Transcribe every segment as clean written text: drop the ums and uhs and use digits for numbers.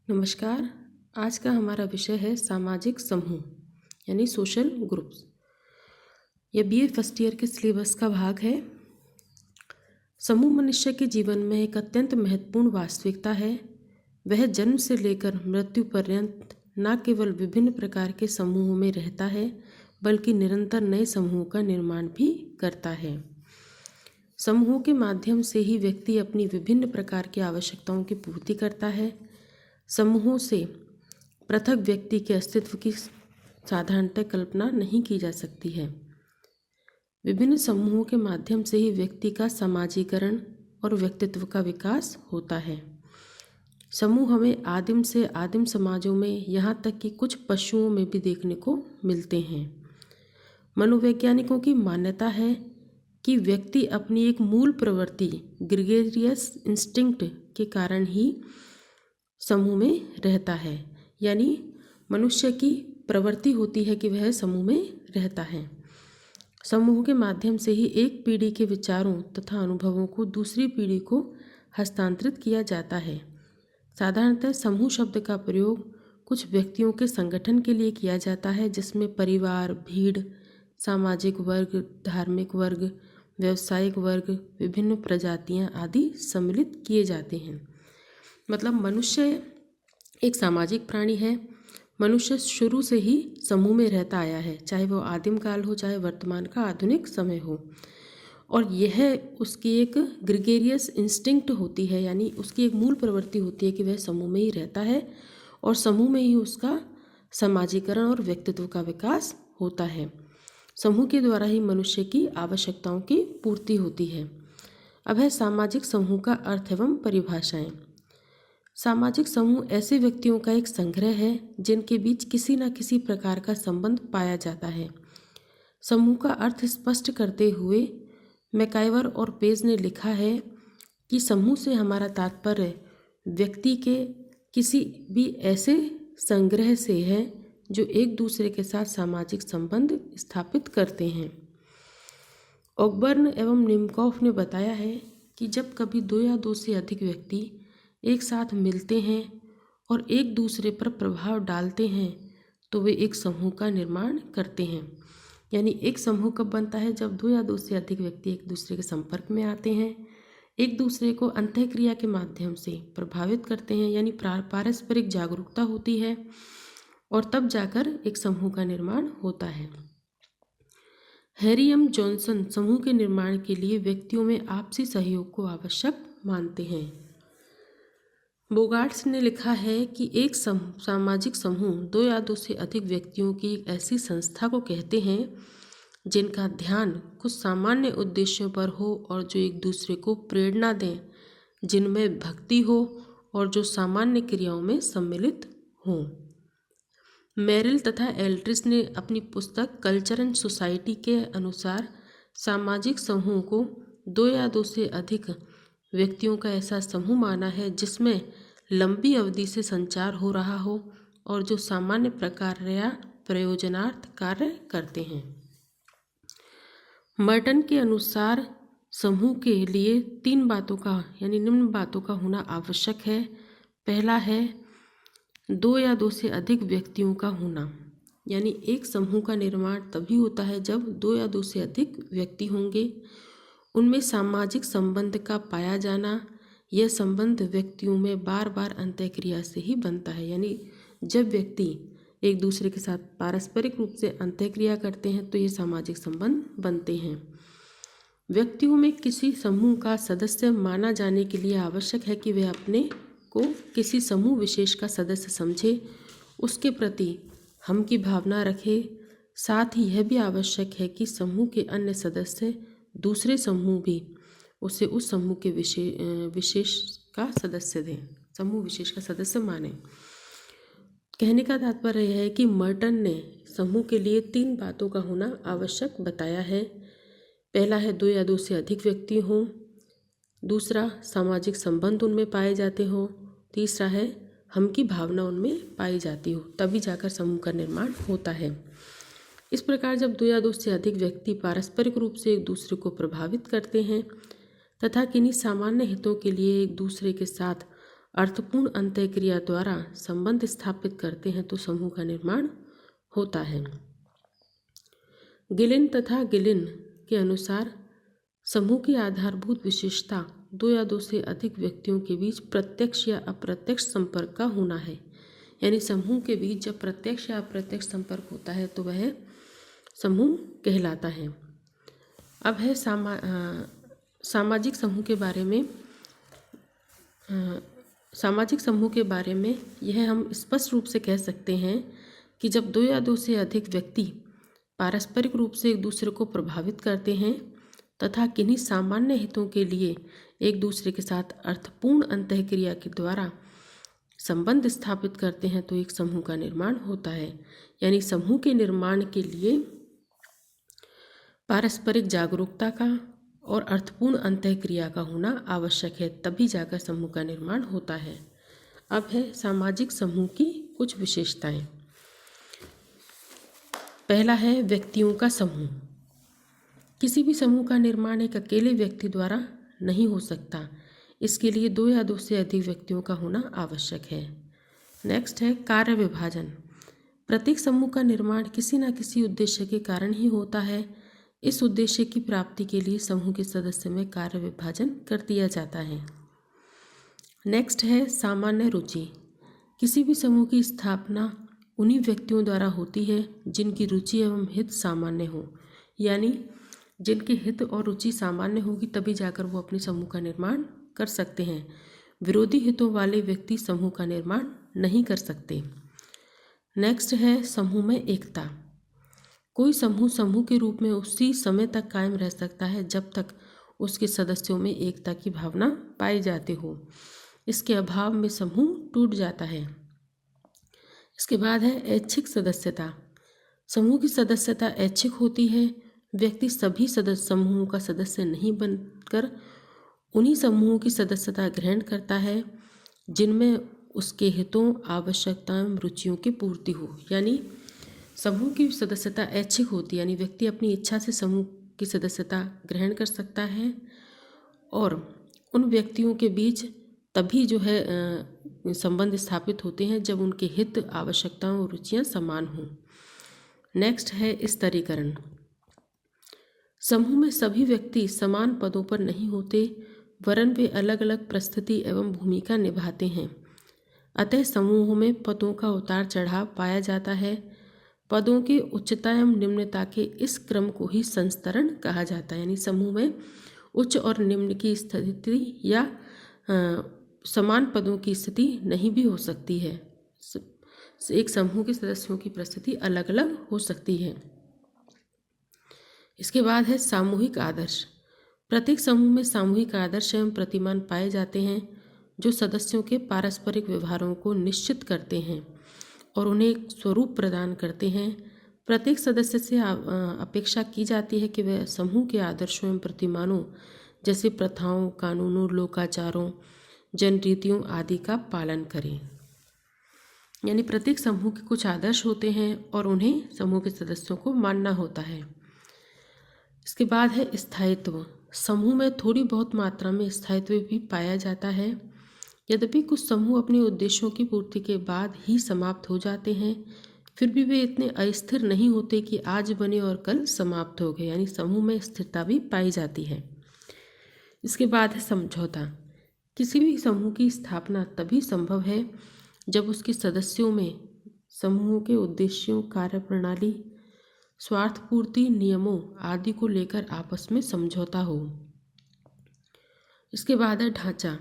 नमस्कार। आज का हमारा विषय है सामाजिक समूह यानी सोशल ग्रुप्स। यह बीए फर्स्ट ईयर के सिलेबस का भाग है। समूह मनुष्य के जीवन में एक अत्यंत महत्वपूर्ण वास्तविकता है। वह जन्म से लेकर मृत्यु पर्यंत न केवल विभिन्न प्रकार के समूहों में रहता है बल्कि निरंतर नए समूहों का निर्माण भी करता है। समूहों के माध्यम से ही व्यक्ति अपनी विभिन्न प्रकार की आवश्यकताओं की पूर्ति करता है। समूहों से पृथक व्यक्ति के अस्तित्व की साधारणतः कल्पना नहीं की जा सकती है। विभिन्न समूहों के माध्यम से ही व्यक्ति का समाजीकरण और व्यक्तित्व का विकास होता है। समूह हमें आदिम से आदिम समाजों में, यहाँ तक कि कुछ पशुओं में भी देखने को मिलते हैं। मनोवैज्ञानिकों की मान्यता है कि व्यक्ति अपनी एक मूल प्रवृत्ति ग्रेगरियस इंस्टिंक्ट के कारण ही समूह में रहता है। यानी मनुष्य की प्रवृत्ति होती है कि वह समूह में रहता है। समूह के माध्यम से ही एक पीढ़ी के विचारों तथा अनुभवों को दूसरी पीढ़ी को हस्तांतरित किया जाता है। साधारणतः समूह शब्द का प्रयोग कुछ व्यक्तियों के संगठन के लिए किया जाता है, जिसमें परिवार, भीड़, सामाजिक वर्ग, धार्मिक वर्ग, व्यावसायिक वर्ग, विभिन्न प्रजातियां आदि सम्मिलित किए जाते हैं। मतलब मनुष्य एक सामाजिक प्राणी है। मनुष्य शुरू से ही समूह में रहता आया है, चाहे वो आदिम काल हो, चाहे वर्तमान का आधुनिक समय हो। और यह उसकी एक ग्रेगरियस इंस्टिंक्ट होती है, यानी उसकी एक मूल प्रवृत्ति होती है कि वह समूह में ही रहता है और समूह में ही उसका समाजीकरण और व्यक्तित्व का विकास होता है। समूह के द्वारा ही मनुष्य की आवश्यकताओं की पूर्ति होती है। अब है सामाजिक समूह का अर्थ एवं परिभाषाएं। सामाजिक समूह ऐसे व्यक्तियों का एक संग्रह है जिनके बीच किसी न किसी प्रकार का संबंध पाया जाता है। समूह का अर्थ स्पष्ट करते हुए मैकाइवर और पेज ने लिखा है कि समूह से हमारा तात्पर्य व्यक्ति के किसी भी ऐसे संग्रह से है जो एक दूसरे के साथ सामाजिक संबंध स्थापित करते हैं। ऑकबर्न एवं निमकॉफ ने बताया है कि जब कभी दो या दो से अधिक व्यक्ति एक साथ मिलते हैं और एक दूसरे पर प्रभाव डालते हैं तो वे एक समूह का निर्माण करते हैं। यानी एक समूह कब बनता है? जब दो या दो से अधिक व्यक्ति एक दूसरे के संपर्क में आते हैं, एक दूसरे को अंतःक्रिया के माध्यम से प्रभावित करते हैं, यानी पारस्परिक जागरूकता होती है और तब जाकर एक समूह का निर्माण होता है। हैरी एम जॉनसन समूह के निर्माण के लिए व्यक्तियों में आपसी सहयोग को आवश्यक मानते हैं। बोगार्ट्स ने लिखा है कि एक सामाजिक समूह दो या दो से अधिक व्यक्तियों की एक ऐसी संस्था को कहते हैं जिनका ध्यान कुछ सामान्य उद्देश्यों पर हो और जो एक दूसरे को प्रेरणा दें, जिनमें भक्ति हो और जो सामान्य क्रियाओं में सम्मिलित हों। मेरिल तथा एल्ड्रिच ने अपनी पुस्तक कल्चर एंड सोसाइटी के अनुसार सामाजिक समूह को दो या दो से अधिक व्यक्तियों का ऐसा समूह माना है जिसमें लंबी अवधि से संचार हो रहा हो और जो सामान्य प्रकार या प्रयोजनार्थ कार्य करते हैं। मर्टन के अनुसार समूह के लिए तीन बातों का यानी निम्न बातों का होना आवश्यक है। पहला है दो या दो से अधिक व्यक्तियों का होना, यानी एक समूह का निर्माण तभी होता है जब दो या दो से अधिक व्यक्ति होंगे। उनमें सामाजिक संबंध का पाया जाना, यह संबंध व्यक्तियों में बार बार अंतःक्रिया से ही बनता है। यानी जब व्यक्ति एक दूसरे के साथ पारस्परिक रूप से अंतःक्रिया करते हैं तो ये सामाजिक संबंध बनते हैं। व्यक्तियों में किसी समूह का सदस्य माना जाने के लिए आवश्यक है कि वह अपने को किसी समूह विशेष का सदस्य समझे, उसके प्रति हम की भावना रखे। साथ ही यह भी आवश्यक है कि समूह के अन्य सदस्य दूसरे समूह भी उसे उस समूह के विशेष का सदस्य दें, समूह विशेष का सदस्य माने। कहने का तात्पर्य यह है कि मर्टन ने समूह के लिए तीन बातों का होना आवश्यक बताया है। पहला है दो या दो से अधिक व्यक्ति हों, दूसरा सामाजिक संबंध उनमें पाए जाते हों, तीसरा है हम की भावना उनमें पाई जाती हो, तभी जाकर समूह का निर्माण होता है। इस प्रकार जब दो या दो से अधिक व्यक्ति पारस्परिक रूप से एक दूसरे को प्रभावित करते हैं तथा किन्हीं सामान्य हितों के लिए एक दूसरे के साथ अर्थपूर्ण अंतःक्रिया द्वारा संबंध स्थापित करते हैं तो समूह का निर्माण होता है। गिलिन तथा गिलिन के अनुसार समूह की आधारभूत विशेषता दो या दो से अधिक व्यक्तियों के बीच प्रत्यक्ष या अप्रत्यक्ष संपर्क का होना है। यानी समूह के बीच जब प्रत्यक्ष या अप्रत्यक्ष संपर्क होता है तो वह समूह कहलाता है। अब है सामाजिक समूह के बारे में। सामाजिक समूह के बारे में यह हम स्पष्ट रूप से कह सकते हैं कि जब दो या दो से अधिक व्यक्ति पारस्परिक रूप से एक दूसरे को प्रभावित करते हैं तथा किन्हीं सामान्य हितों के लिए एक दूसरे के साथ अर्थपूर्ण अंतःक्रिया के द्वारा संबंध स्थापित करते हैं तो एक समूह का निर्माण होता है। यानी समूह के निर्माण के लिए पारस्परिक जागरूकता का और अर्थपूर्ण अंतःक्रिया का होना आवश्यक है, तभी जाकर समूह का निर्माण होता है। अब है सामाजिक समूह की कुछ विशेषताएं। पहला है व्यक्तियों का समूह। किसी भी समूह का निर्माण एक अकेले व्यक्ति द्वारा नहीं हो सकता, इसके लिए दो या दो से अधिक व्यक्तियों का होना आवश्यक है। नेक्स्ट है कार्य विभाजन। प्रत्येक समूह का निर्माण किसी न किसी उद्देश्य के कारण ही होता है। इस उद्देश्य की प्राप्ति के लिए समूह के सदस्य में कार्य विभाजन कर दिया जाता है। नेक्स्ट है सामान्य रुचि। किसी भी समूह की स्थापना उन्हीं व्यक्तियों द्वारा होती है जिनकी रुचि एवं हित सामान्य हो। यानी जिनके हित और रुचि सामान्य होगी तभी जाकर वो अपने समूह का निर्माण कर सकते हैं। विरोधी हितों वाले व्यक्ति समूह का निर्माण नहीं कर सकते। नेक्स्ट है समूह में एकता। कोई समूह के रूप में उसी समय तक कायम रह सकता है जब तक उसके सदस्यों में एकता की भावना पाई जाती हो। इसके अभाव में समूह टूट जाता है। इसके बाद है ऐच्छिक सदस्यता। समूह की सदस्यता ऐच्छिक होती है। व्यक्ति सभी समूहों का सदस्य नहीं बनकर उन्हीं समूहों की सदस्यता ग्रहण करता है जिनमें उसके हितों, आवश्यकताओं, रुचियों की पूर्ति हो। यानी समूह की सदस्यता ऐच्छिक होती है, यानी व्यक्ति अपनी इच्छा से समूह की सदस्यता ग्रहण कर सकता है और उन व्यक्तियों के बीच तभी जो है संबंध स्थापित होते हैं जब उनके हित, आवश्यकताओं और रुचियाँ समान हों। नेक्स्ट है स्तरीकरण। समूह में सभी व्यक्ति समान पदों पर नहीं होते, वरन वे अलग अलग परिस्थिति एवं भूमिका निभाते हैं। अतः समूहों में पदों का उतार चढ़ाव पाया जाता है। पदों की उच्चता एवं निम्नता के इस क्रम को ही संस्तरण कहा जाता है। यानी समूह में उच्च और निम्न की स्थिति या समान पदों की स्थिति नहीं भी हो सकती है। एक समूह के सदस्यों की परिस्थिति अलग अलग हो सकती है। इसके बाद है सामूहिक आदर्श। प्रत्येक समूह में सामूहिक आदर्श एवं प्रतिमान पाए जाते हैं जो सदस्यों के पारस्परिक व्यवहारों को निश्चित करते हैं और उन्हें एक स्वरूप प्रदान करते हैं। प्रत्येक सदस्य से अपेक्षा की जाती है कि वह समूह के आदर्शों एवं प्रतिमानों जैसे प्रथाओं, कानूनों, लोकाचारों, जनरीतियों आदि का पालन करें। यानी प्रत्येक समूह के कुछ आदर्श होते हैं और उन्हें समूह के सदस्यों को मानना होता है। इसके बाद है स्थायित्व। समूह में थोड़ी बहुत मात्रा में स्थायित्व भी पाया जाता है। यद्यपि कुछ समूह अपने उद्देश्यों की पूर्ति के बाद ही समाप्त हो जाते हैं, फिर भी वे इतने अस्थिर नहीं होते कि आज बने और कल समाप्त हो गए। यानी समूह में स्थिरता भी पाई जाती है। इसके बाद है समझौता। किसी भी समूह की स्थापना तभी संभव है जब उसके सदस्यों में समूह के उद्देश्यों, कार्यप्रणाली, स्वार्थ पूर्ति, नियमों आदि को लेकर आपस में समझौता हो। इसके बाद है ढांचा।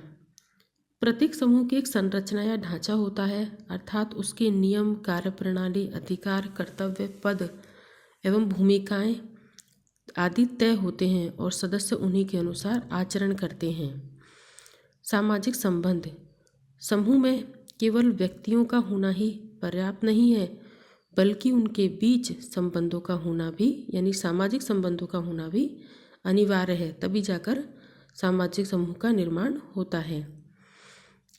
प्रत्येक समूह की एक संरचना या ढांचा होता है, अर्थात उसके नियम, कार्यप्रणाली, अधिकार, कर्तव्य, पद एवं भूमिकाएं आदि तय होते हैं और सदस्य उन्हीं के अनुसार आचरण करते हैं। सामाजिक संबंध। समूह में केवल व्यक्तियों का होना ही पर्याप्त नहीं है, बल्कि उनके बीच संबंधों का होना भी, यानी सामाजिक संबंधों का होना भी अनिवार्य है, तभी जाकर सामाजिक समूह का निर्माण होता है।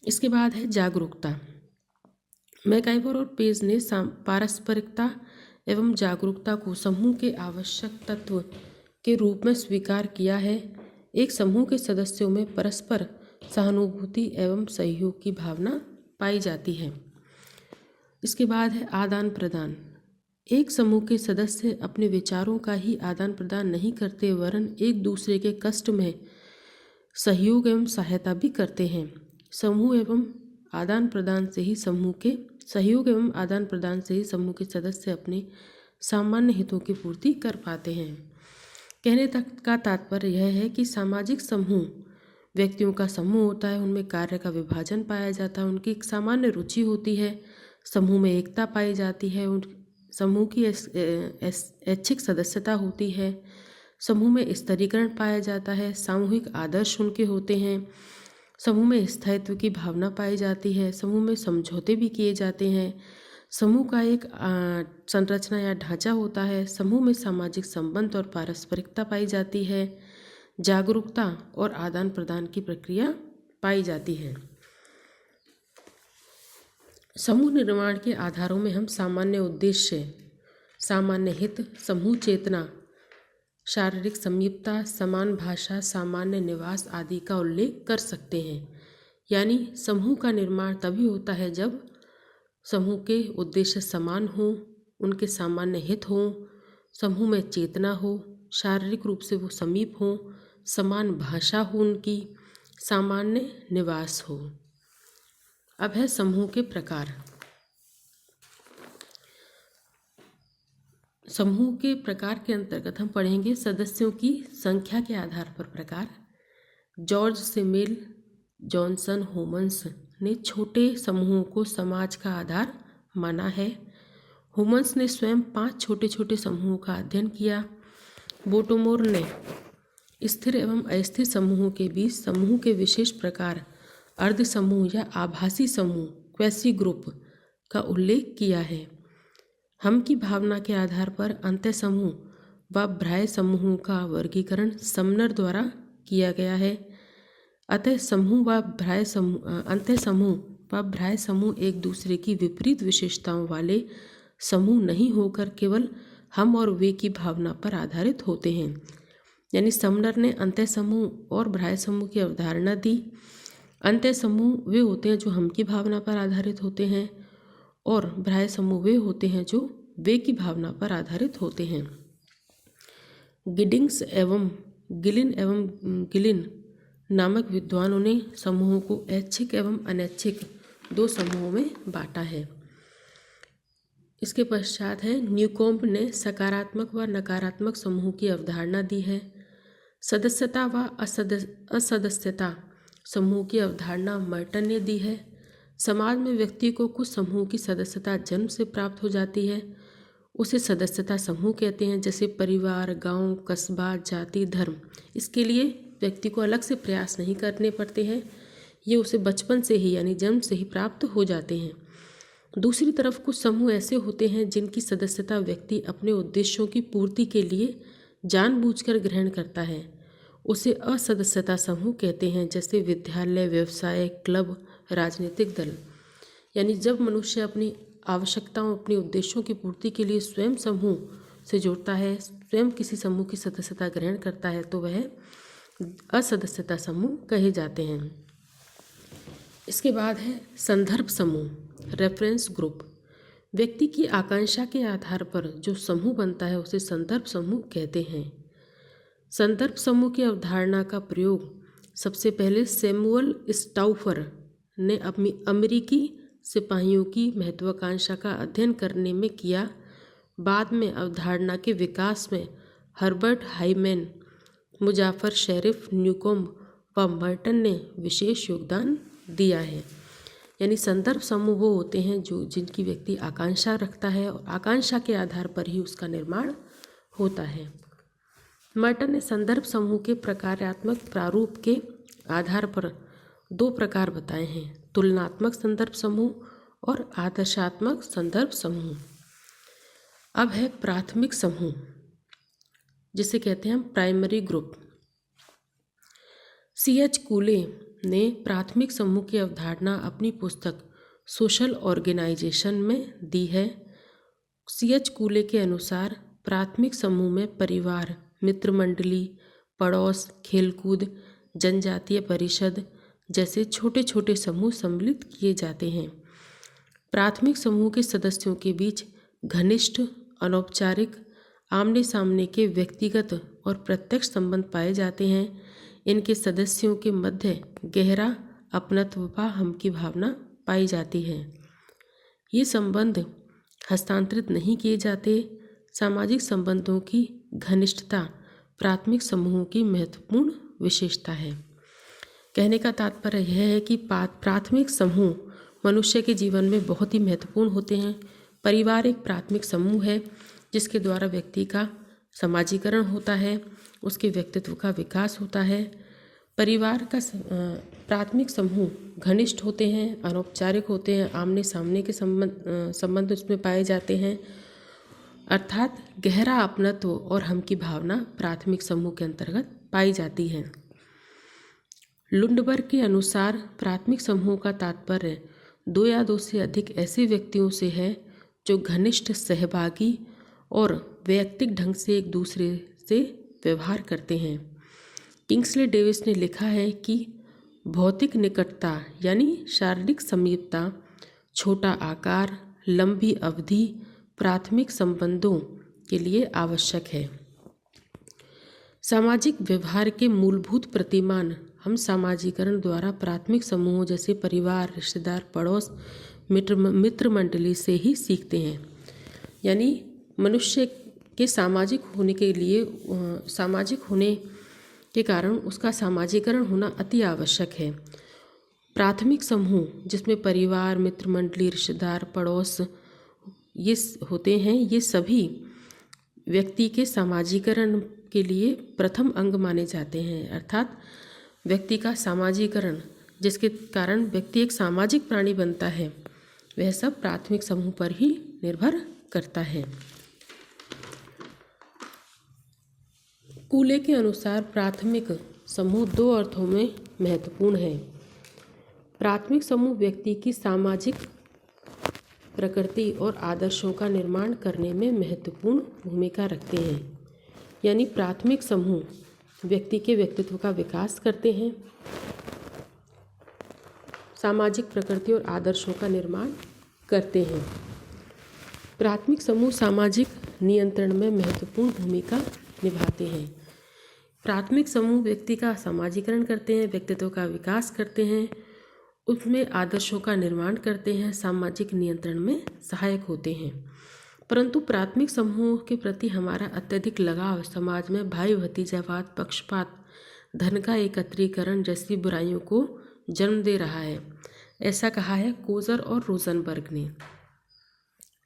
इसके बाद है जागरूकता। मैकाइवर और पेज ने पारस्परिकता एवं जागरूकता को समूह के आवश्यक तत्व के रूप में स्वीकार किया है। एक समूह के सदस्यों में परस्पर सहानुभूति एवं सहयोग की भावना पाई जाती है। इसके बाद है आदान प्रदान। एक समूह के सदस्य अपने विचारों का ही आदान प्रदान नहीं करते वरन एक दूसरे के कष्ट में सहयोग एवं सहायता भी करते हैं। समूह एवं आदान प्रदान से ही समूह के सहयोग एवं आदान प्रदान से ही समूह के सदस्य अपने सामान्य हितों की पूर्ति कर पाते हैं। कहने तक का तात्पर्य यह है कि सामाजिक समूह व्यक्तियों का समूह होता है, उनमें कार्य का विभाजन पाया जाता है, उनकी एक सामान्य रुचि होती है, समूह में एकता पाई जाती है, उन समूह की ऐच्छिक सदस्यता होती है, समूह में स्तरीकरण पाया जाता है, सामूहिक आदर्श उनके होते हैं, समूह में स्थायित्व की भावना पाई जाती है, समूह में समझौते भी किए जाते हैं, समूह का एक संरचना या ढांचा होता है, समूह में सामाजिक संबंध और पारस्परिकता पाई जाती है, जागरूकता और आदान प्रदान की प्रक्रिया पाई जाती है। समूह निर्माण के आधारों में हम सामान्य उद्देश्य, सामान्य हित, समूह चेतना, शारीरिक समीपता, समान भाषा, सामान्य निवास आदि का उल्लेख कर सकते हैं। यानी समूह का निर्माण तभी होता है जब समूह के उद्देश्य समान हों, उनके सामान्य हित हों, समूह में चेतना हो, शारीरिक रूप से वो समीप हों, समान भाषा हो, उनकी सामान्य निवास हो। अब है समूह के प्रकार। समूह के प्रकार के अंतर्गत हम पढ़ेंगे सदस्यों की संख्या के आधार पर प्रकार। जॉर्ज सिमेल, जॉनसन, होमन्स ने छोटे समूहों को समाज का आधार माना है। होमन्स ने स्वयं 5 छोटे छोटे समूहों का अध्ययन किया। बोटोमोर ने स्थिर एवं अस्थिर समूहों के बीच समूह के विशेष प्रकार अर्ध समूह या आभासी समूह क्वेसी ग्रुप का उल्लेख किया है। हम की भावना के आधार पर अंत्य समूह व भ्राय समूहों का वर्गीकरण समनर द्वारा किया गया है। अंत्य समूह व भ्राय समूह एक दूसरे की विपरीत विशेषताओं वाले समूह नहीं होकर केवल हम और वे की भावना पर आधारित होते हैं। यानी समनर ने अंत्य समूह और भ्राय समूह की अवधारणा दी। अंत्य समूह वे होते हैं जो हम की भावना पर आधारित होते हैं और भ्राय समूह वे होते हैं जो वे की भावना पर आधारित होते हैं। गिडिंग्स एवं गिलिन नामक विद्वानों ने समूहों को ऐच्छिक एवं अनैच्छिक 2 समूहों में बांटा है। इसके पश्चात है न्यूकोम्ब ने सकारात्मक व नकारात्मक समूह की अवधारणा दी है। सदस्यता व असदस्यता समूह की अवधारणा मर्टन ने दी है। समाज में व्यक्ति को कुछ समूह की सदस्यता जन्म से प्राप्त हो जाती है, उसे सदस्यता समूह कहते हैं, जैसे परिवार, गांव, कस्बा, जाति, धर्म। इसके लिए व्यक्ति को अलग से प्रयास नहीं करने पड़ते हैं, ये उसे बचपन से ही यानी जन्म से ही प्राप्त हो जाते हैं। दूसरी तरफ कुछ समूह ऐसे होते हैं जिनकी सदस्यता व्यक्ति अपने उद्देश्यों की पूर्ति के लिए जानबूझकर ग्रहण करता है, उसे असदस्यता समूह कहते हैं, जैसे विद्यालय, व्यवसाय, क्लब, राजनीतिक दल। यानी जब मनुष्य अपनी आवश्यकताओं, अपने उद्देश्यों की पूर्ति के लिए स्वयं समूह से जुड़ता है, स्वयं किसी समूह की सदस्यता ग्रहण करता है, तो वह असदस्यता समूह कहे जाते हैं। इसके बाद है संदर्भ समूह, रेफरेंस ग्रुप। व्यक्ति की आकांक्षा के आधार पर जो समूह बनता है उसे संदर्भ समूह कहते हैं। संदर्भ समूह की अवधारणा का प्रयोग सबसे पहले सैमुअल स्टाउफर ने अपनी अमेरिकी सिपाहियों की महत्वाकांक्षा का अध्ययन करने में किया। बाद में अवधारणा के विकास में Herbert hymen, Muzaffar sheriff, newcomb व मर्टन ने विशेष योगदान दिया है। यानी संदर्भ समूह वो होते हैं जो जिनकी व्यक्ति आकांक्षा रखता है और आकांक्षा के आधार पर ही उसका निर्माण होता है। मर्टन ने संदर्भ समूह के प्रकार्यात्मक प्रारूप के आधार पर 2 प्रकार बताए हैं, तुलनात्मक संदर्भ समूह और आदर्शात्मक संदर्भ समूह। अब है प्राथमिक समूह, जिसे कहते हैं प्राइमरी ग्रुप। C.H. कूले ने प्राथमिक समूह की अवधारणा अपनी पुस्तक सोशल ऑर्गेनाइजेशन में दी है। C.H. कूले के अनुसार प्राथमिक समूह में परिवार, मित्र मंडली, पड़ोस, खेलकूद, जनजातीय परिषद, जैसे छोटे छोटे समूह सम्मिलित किए जाते हैं। प्राथमिक समूह के सदस्यों के बीच घनिष्ठ, अनौपचारिक, आमने सामने के व्यक्तिगत और प्रत्यक्ष संबंध पाए जाते हैं। इनके सदस्यों के मध्य गहरा अपनत्व व हम की भावना पाई जाती है। ये संबंध हस्तांतरित नहीं किए जाते। सामाजिक संबंधों की घनिष्ठता प्राथमिक समूहों की महत्वपूर्ण विशेषता है। कहने का तात्पर्य यह है कि प्राथमिक समूह मनुष्य के जीवन में बहुत ही महत्वपूर्ण होते हैं। परिवार एक प्राथमिक समूह है जिसके द्वारा व्यक्ति का समाजीकरण होता है, उसके व्यक्तित्व का विकास होता है। परिवार का प्राथमिक समूह घनिष्ठ होते हैं, अनौपचारिक होते हैं, आमने सामने के संबंध उसमें पाए जाते हैं, अर्थात गहरा अपनत्व और हम की भावना प्राथमिक समूह के अंतर्गत पाई जाती है। लुंडबर्ग के अनुसार प्राथमिक समूह का तात्पर्य 2 या 2 से अधिक ऐसे व्यक्तियों से है जो घनिष्ठ, सहभागी और वैयक्तिक ढंग से एक दूसरे से व्यवहार करते हैं। किंग्सले डेविस ने लिखा है कि भौतिक निकटता यानी शारीरिक समीपता, छोटा आकार, लंबी अवधि प्राथमिक संबंधों के लिए आवश्यक है। सामाजिक व्यवहार के मूलभूत प्रतिमान हम सामाजीकरण द्वारा प्राथमिक समूहों जैसे परिवार, रिश्तेदार, पड़ोस, मित्र मंडली से ही सीखते हैं। यानी मनुष्य के सामाजिक होने के कारण उसका सामाजीकरण होना अति आवश्यक है। प्राथमिक समूह जिसमें परिवार, मित्र मंडली, रिश्तेदार, पड़ोस ये होते हैं, ये सभी व्यक्ति के सामाजीकरण के लिए प्रथम अंग माने जाते हैं। अर्थात व्यक्ति का सामाजीकरण, जिसके कारण व्यक्ति एक सामाजिक प्राणी बनता है, वह सब प्राथमिक समूह पर ही निर्भर करता है। कूले के अनुसार प्राथमिक समूह 2 अर्थों में महत्वपूर्ण है। प्राथमिक समूह व्यक्ति की सामाजिक प्रकृति और आदर्शों का निर्माण करने में महत्वपूर्ण भूमिका रखते हैं। यानी प्राथमिक समूह व्यक्ति के व्यक्तित्व का विकास करते हैं, सामाजिक प्रकृति और आदर्शों का निर्माण करते हैं। प्राथमिक समूह सामाजिक नियंत्रण में महत्वपूर्ण भूमिका निभाते हैं। प्राथमिक समूह व्यक्ति का समाजीकरण करते हैं, व्यक्तित्व का विकास करते हैं, उसमें आदर्शों का निर्माण करते हैं, सामाजिक नियंत्रण में सहायक होते हैं। परंतु प्राथमिक समूह के प्रति हमारा अत्यधिक लगाव समाज में भाई भतीजावाद, पक्षपात, धन का एकत्रीकरण जैसी बुराइयों को जन्म दे रहा है। ऐसा कहा है कोजर और रोजनबर्ग ने।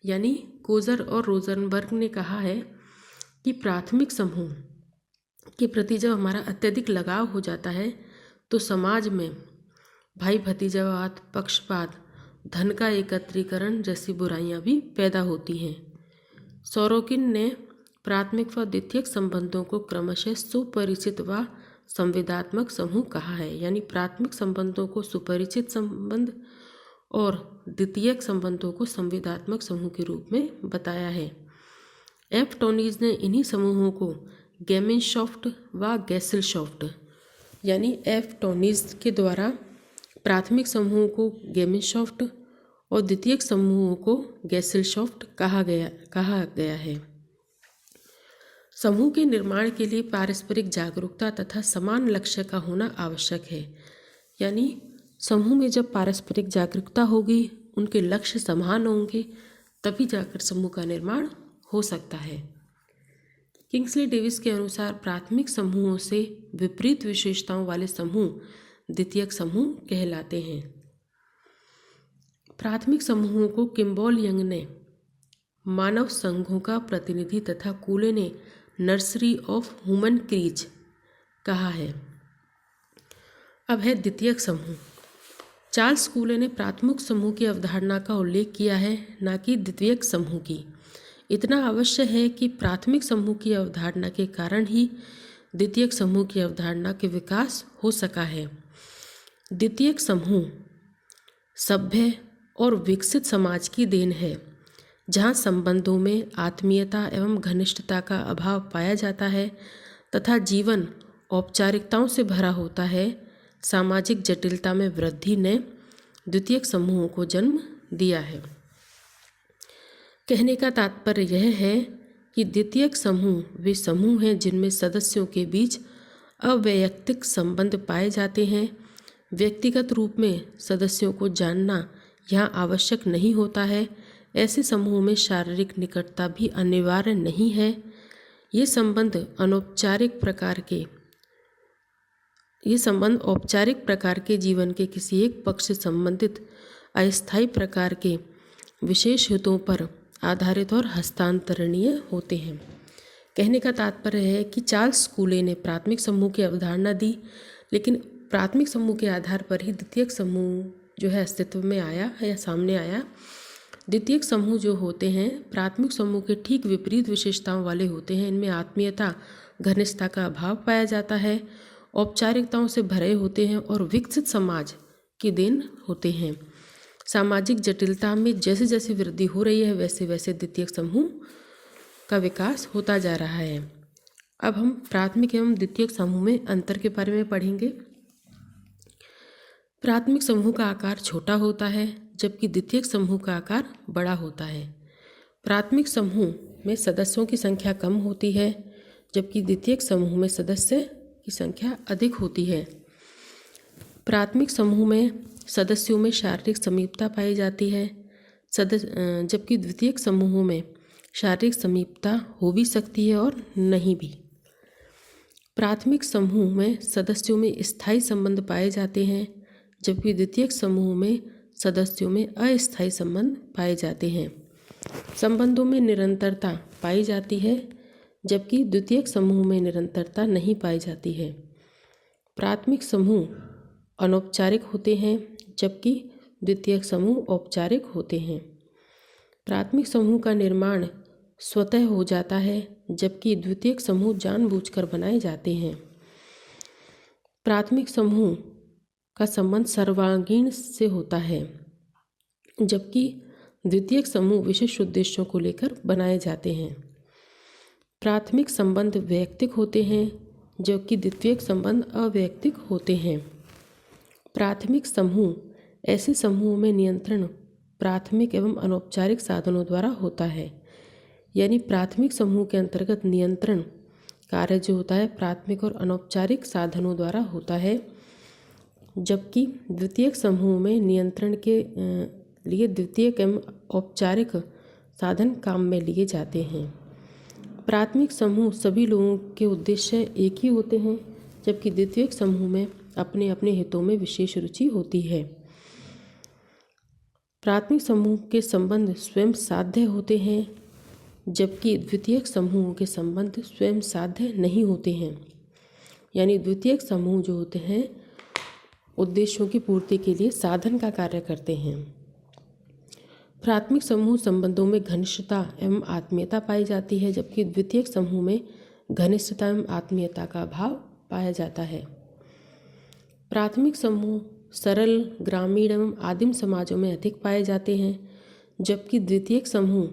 यानी कोजर और रोजनबर्ग ने कहा है कि प्राथमिक समूह के प्रति जब हमारा अत्यधिक लगाव हो जाता है तो समाज में भाई भतीजावाद, पक्षपात, धन का एकत्रीकरण जैसी बुराइयां भी पैदा होती हैं। सोरोकिन ने प्राथमिक व द्वितीयक संबंधों को क्रमशः सुपरिचित व संवेदात्मक समूह कहा है। यानी प्राथमिक संबंधों को सुपरिचित संबंध और द्वितीयक संबंधों को संवेदात्मक समूह के रूप में बताया है। एफ टोनीज ने इन्हीं समूहों को गेमिनशॉफ्ट व गैसेलशॉफ्ट, यानी एफ टोनीज के द्वारा प्राथमिक समूहों को गेमिनशॉफ्ट और द्वितीयक समूहों को गैसेलशॉफ्ट कहा गया है। समूह के निर्माण के लिए पारस्परिक जागरूकता तथा समान लक्ष्य का होना आवश्यक है। यानी समूह में जब पारस्परिक जागरूकता होगी, उनके लक्ष्य समान होंगे, तभी जाकर समूह का निर्माण हो सकता है। किंग्सले डेविस के अनुसार प्राथमिक समूहों से विपरीत विशेषताओं वाले समूह द्वितीयक समूह कहलाते हैं। प्राथमिक समूहों को किम्बॉल यंग ने मानव संघों का प्रतिनिधि तथा कूले ने नर्सरी ऑफ ह्यूमन क्रीज कहा है। अब है द्वितीयक समूह। चार्ल्स कूले ने प्राथमिक समूह की अवधारणा का उल्लेख किया है, न कि द्वितीयक समूह की। इतना अवश्य है कि प्राथमिक समूह की अवधारणा के कारण ही द्वितीयक समूह की अवधारणा के विकास हो सका है। द्वितीयक समूह सभ्य और विकसित समाज की देन है, जहाँ संबंधों में आत्मीयता एवं घनिष्ठता का अभाव पाया जाता है तथा जीवन औपचारिकताओं से भरा होता है। सामाजिक जटिलता में वृद्धि ने द्वितीयक समूहों को जन्म दिया है। कहने का तात्पर्य यह है कि द्वितीयक समूह वे समूह हैं जिनमें सदस्यों के बीच अवैयक्तिक संबंध पाए जाते हैं। व्यक्तिगत रूप में सदस्यों को जानना यहाँ आवश्यक नहीं होता है। ऐसे समूहों में शारीरिक निकटता भी अनिवार्य नहीं है। ये संबंध औपचारिक प्रकार के जीवन के किसी एक पक्ष से संबंधित अस्थायी प्रकार के विशेष हितों पर आधारित और हस्तांतरणीय होते हैं। कहने का तात्पर्य है कि चार्ल्स कूले ने प्राथमिक समूह की अवधारणा दी, लेकिन प्राथमिक समूह के आधार पर ही द्वितीयक समूह जो है अस्तित्व में आया या सामने आया। द्वितीयक समूह जो होते हैं प्राथमिक समूह के ठीक विपरीत विशेषताओं वाले होते हैं। इनमें आत्मीयता, घनिष्ठता का अभाव पाया जाता है, औपचारिकताओं से भरे होते हैं और विकसित समाज की देन होते हैं। सामाजिक जटिलता में जैसे जैसे वृद्धि हो रही है वैसे वैसे द्वितीयक समूह का विकास होता जा रहा है। अब हम प्राथमिक एवं द्वितीयक समूह में अंतर के बारे में पढ़ेंगे। प्राथमिक समूह का आकार छोटा होता है जबकि द्वितीयक समूह का आकार बड़ा होता है। प्राथमिक समूह में सदस्यों की संख्या कम होती है जबकि द्वितीयक समूह में सदस्य की संख्या अधिक होती है। प्राथमिक समूह में सदस्यों में शारीरिक समीपता पाई जाती है जबकि द्वितीयक समूहों में शारीरिक समीपता हो भी सकती है और नहीं भी। प्राथमिक समूह में सदस्यों में स्थायी संबंध पाए जाते हैं जबकि द्वितीयक समूह में सदस्यों में अस्थायी संबंध पाए जाते हैं। संबंधों में निरंतरता पाई जाती है जबकि द्वितीयक समूह में निरंतरता नहीं पाई जाती है। प्राथमिक समूह अनौपचारिक होते हैं जबकि द्वितीयक समूह औपचारिक होते हैं। प्राथमिक समूह का निर्माण स्वतः हो जाता है जबकि द्वितीयक समूह जानबूझकर बनाए जाते हैं। प्राथमिक समूह का संबंध सर्वांगीण से होता है जबकि द्वितीयक समूह विशिष्ट उद्देश्यों को लेकर बनाए जाते हैं। प्राथमिक संबंध वैयक्तिक होते हैं जबकि द्वितीयक संबंध अवैयक्तिक होते हैं। प्राथमिक समूह ऐसे समूहों में नियंत्रण प्राथमिक एवं अनौपचारिक साधनों द्वारा होता है। यानी प्राथमिक समूह के अंतर्गत नियंत्रण कार्य जो होता है प्राथमिक और अनौपचारिक साधनों द्वारा होता है, जबकि द्वितीयक समूह में नियंत्रण के लिए द्वितीयक एवं औपचारिक साधन काम में लिए जाते हैं। प्राथमिक समूह सभी लोगों के उद्देश्य एक ही होते हैं जबकि द्वितीयक समूह में अपने अपने हितों में विशेष रुचि होती है। प्राथमिक समूह के संबंध स्वयं साध्य होते हैं जबकि द्वितीयक समूह के संबंध स्वयं साध्य नहीं होते हैं। यानी द्वितीयक समूह जो होते हैं उद्देश्यों की पूर्ति के लिए साधन का कार्य करते हैं। प्राथमिक समूह संबंधों में घनिष्ठता एवं आत्मीयता पाई जाती है जबकि द्वितीयक समूह में घनिष्ठता एवं आत्मीयता का अभाव पाया जाता है। प्राथमिक समूह सरल, ग्रामीण एवं आदिम समाजों में अधिक पाए जाते हैं जबकि द्वितीयक समूह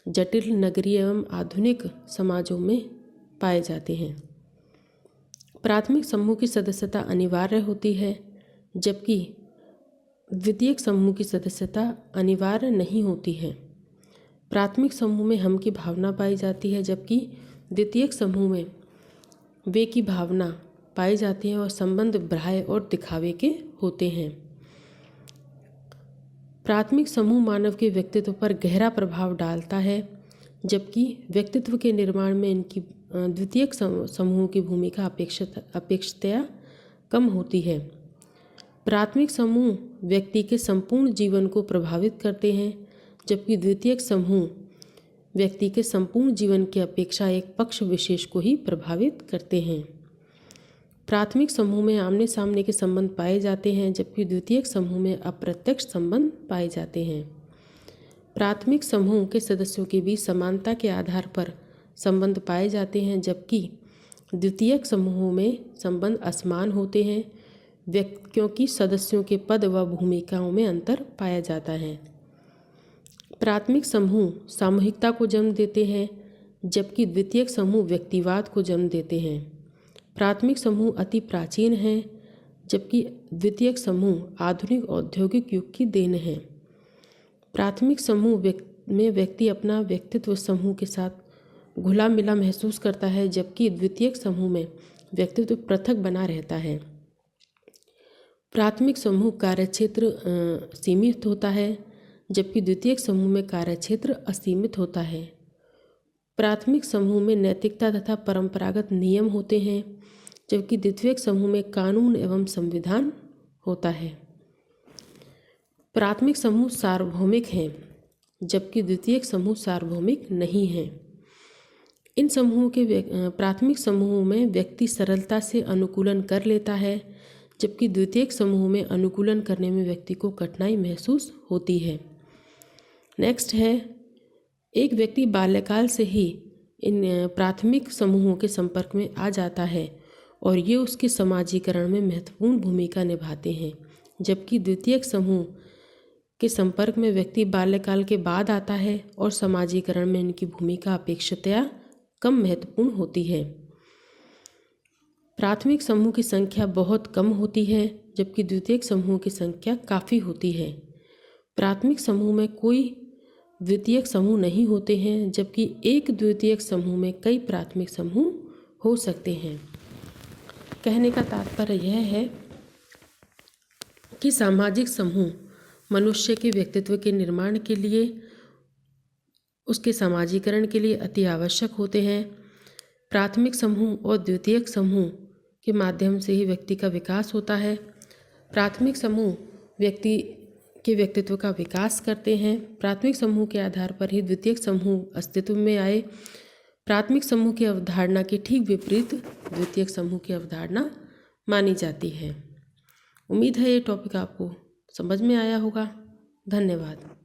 जटिल, नगरीय एवं आधुनिक समाजों में पाए जाते हैं। प्राथमिक समूह की सदस्यता अनिवार्य होती है जबकि द्वितीयक समूह की सदस्यता अनिवार्य नहीं होती है। प्राथमिक समूह में हम की भावना पाई जाती है जबकि द्वितीयक समूह में वे की भावना पाई जाती है और संबंध बाह्य और दिखावे के होते हैं। प्राथमिक समूह मानव के व्यक्तित्व पर गहरा प्रभाव डालता है जबकि व्यक्तित्व के निर्माण में इनकी द्वितीयक समूह की भूमिका अपेक्षितया कम होती है। प्राथमिक समूह व्यक्ति के संपूर्ण जीवन को प्रभावित करते हैं जबकि द्वितीयक समूह व्यक्ति के संपूर्ण जीवन की अपेक्षा एक पक्ष विशेष को ही प्रभावित करते हैं। प्राथमिक समूह में आमने सामने के संबंध पाए जाते हैं जबकि द्वितीयक समूह में अप्रत्यक्ष संबंध पाए जाते हैं। प्राथमिक समूह के सदस्यों के बीच समानता के आधार पर संबंध पाए जाते हैं जबकि द्वितीयक समूहों में संबंध असमान होते हैं क्योंकि सदस्यों के पद व भूमिकाओं में अंतर पाया जाता है। प्राथमिक समूह सामूहिकता को जन्म देते हैं जबकि द्वितीयक समूह व्यक्तिवाद को जन्म देते हैं। प्राथमिक समूह अति प्राचीन हैं जबकि द्वितीयक समूह आधुनिक औद्योगिक युग की देन है। प्राथमिक समूह में व्यक्ति अपना व्यक्तित्व समूह के साथ घुला मिला महसूस करता है, जबकि द्वितीयक समूह में व्यक्तित्व पृथक बना रहता है। प्राथमिक समूह कार्यक्षेत्र सीमित होता है, जबकि द्वितीयक समूह में कार्यक्षेत्र असीमित होता है। प्राथमिक समूह में नैतिकता तथा परंपरागत नियम होते हैं, जबकि द्वितीयक समूह में कानून एवं संविधान होता है। प्राथमिक समूह सार्वभौमिक हैं, जबकि द्वितीयक समूह सार्वभौमिक नहीं हैं। इन समूहों के प्राथमिक समूहों में व्यक्ति सरलता से अनुकूलन कर लेता है, जबकि द्वितीयक समूह में अनुकूलन करने में व्यक्ति को कठिनाई महसूस होती है। नेक्स्ट है, एक व्यक्ति बाल्यकाल से ही इन प्राथमिक समूहों के संपर्क में आ जाता है और ये उसके समाजीकरण में महत्वपूर्ण भूमिका निभाते हैं, जबकि द्वितीयक समूह के संपर्क में व्यक्ति बाल्यकाल के बाद आता है और समाजीकरण में इनकी भूमिका अपेक्षाकृत कम महत्वपूर्ण होती है। प्राथमिक समूह की संख्या बहुत कम होती है, जबकि द्वितीयक समूह की संख्या काफ़ी होती है। प्राथमिक समूह में कोई द्वितीयक समूह नहीं होते हैं, जबकि एक द्वितीयक समूह में कई प्राथमिक समूह हो सकते हैं। कहने का तात्पर्य यह है कि सामाजिक समूह मनुष्य के व्यक्तित्व के निर्माण के लिए, उसके समाजीकरण के लिए अति आवश्यक होते हैं। प्राथमिक समूह और द्वितीयक समूह के माध्यम से ही व्यक्ति का विकास होता है। प्राथमिक समूह व्यक्ति के व्यक्तित्व का विकास करते हैं। प्राथमिक समूह के आधार पर ही द्वितीयक समूह अस्तित्व में आए। प्राथमिक समूह की अवधारणा के ठीक विपरीत द्वितीयक समूह की अवधारणा मानी जाती है। उम्मीद है ये टॉपिक आपको समझ में आया होगा। धन्यवाद।